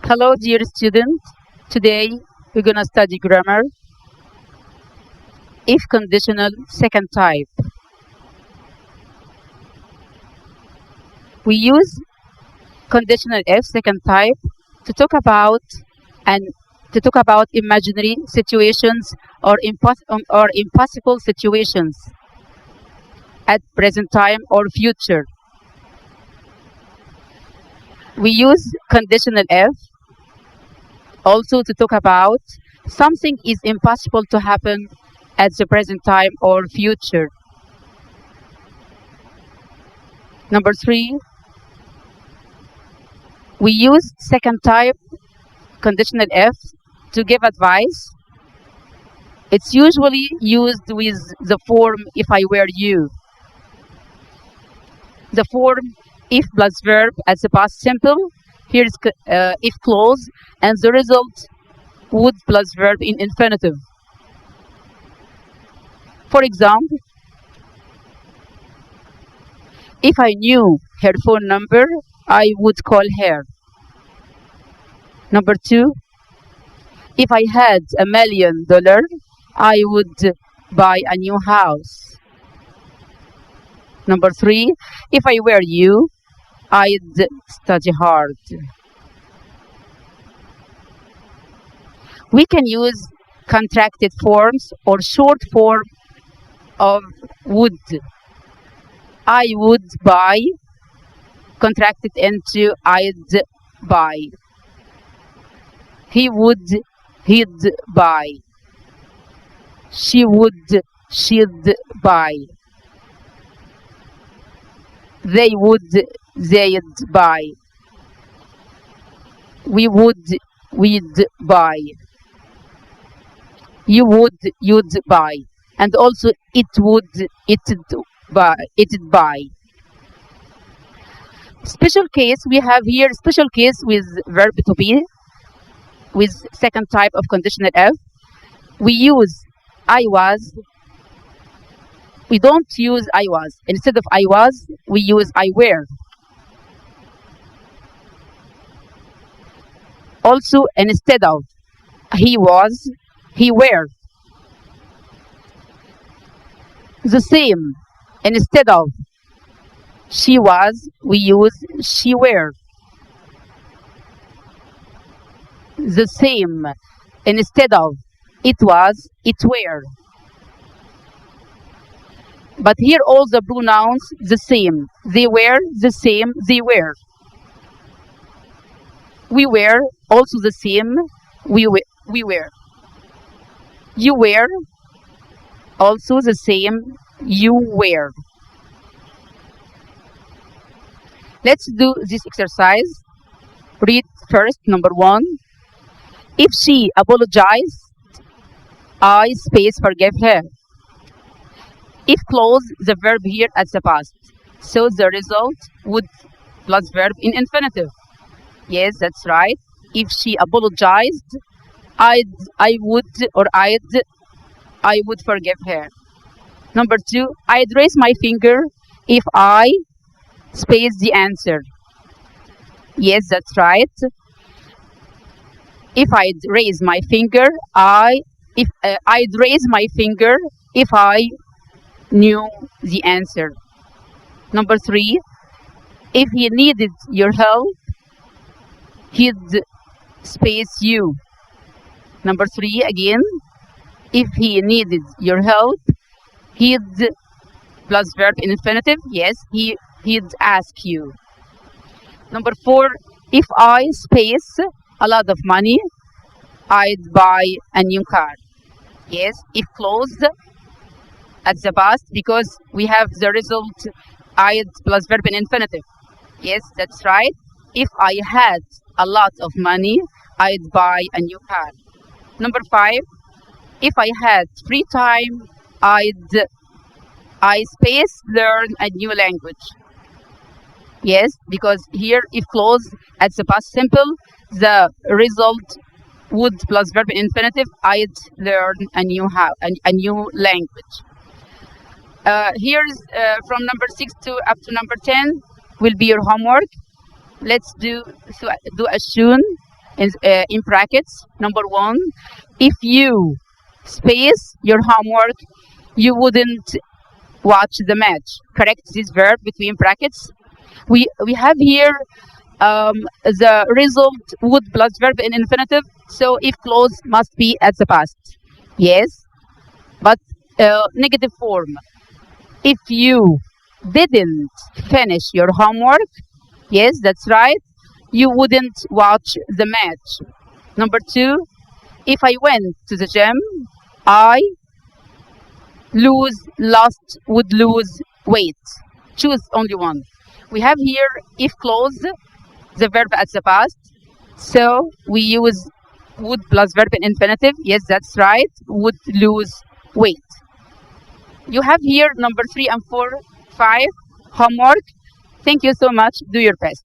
Hello, dear students. Today we're going to study grammar, if conditional, second type. We use conditional if, second type, to talk about imaginary situations or impossible situations at present time or future. We use conditional if also to talk about something is impossible to happen at the present time or future. Number 3, we use second type conditional if to give advice. It's usually used with the form if I were you. The form if plus verb as the past simple. Here is if clause, and the result would plus verb in infinitive. For example, if I knew her phone number, I would call her. Number 2, if I had $1 million, I would buy a new house. Number 3, if I were you, I'd study hard. We can use contracted forms or short form of would. I would buy, contracted into I'd buy. He would, he'd buy. She would, she'd buy. They would, they'd buy. We would, we'd buy. You would, you'd buy. And also it would, it'd buy. Special case, we have here special case with verb to be, with second type of conditional if. We use I was. We don't use I was. Instead of I was, we use I were. Also, instead of he was, he were. The same. Instead of she was, we use she were. The same. Instead of it was, it were. But here all the pronouns the same. They were, the same, they were. We were, also the same, we were. You were, also the same, you were. Let's do this exercise. Read first, number 1. If she apologized, I space forgive her. If clause, the verb here as the past. So the result would plus verb in infinitive. Yes, that's right. If she apologized, I would forgive her. Number 2, I'd raise my finger if I space the answer. Yes, that's right. If I'd raise my finger, I'd raise my finger if I knew the answer. Number 3, if he needed your help, he'd space you. Number 3 again, if he needed your help, he'd plus verb in infinitive. Yes, he'd ask you. Number 4, if I space a lot of money, I'd buy a new car. Yes, if closed at the past, because we have the result I'd plus verb in infinitive. Yes, that's right. If I had a lot of money, I'd buy a new car. Number 5, if I had free time, I space learn a new language. Yes, because here if clause at the past simple, the result would plus verb in infinitive. I'd learn a new language. Here's from number 6 to up to number 10 will be your homework. Let's do as soon. in brackets. Number one, if you space your homework, you wouldn't watch the match. Correct this verb between brackets. We have here the result would plus verb in infinitive. So if closed must be at the past. Yes, but negative form. If you didn't finish your homework, yes, that's right, you wouldn't watch the match. Number two, if I went to the gym, I would lose weight. Choose only one. We have here if clause, the verb at the past. So we use would plus verb in infinitive. Yes, that's right. Would lose weight. You have here number 3 and 4, 5 homework. Thank you so much. Do your best.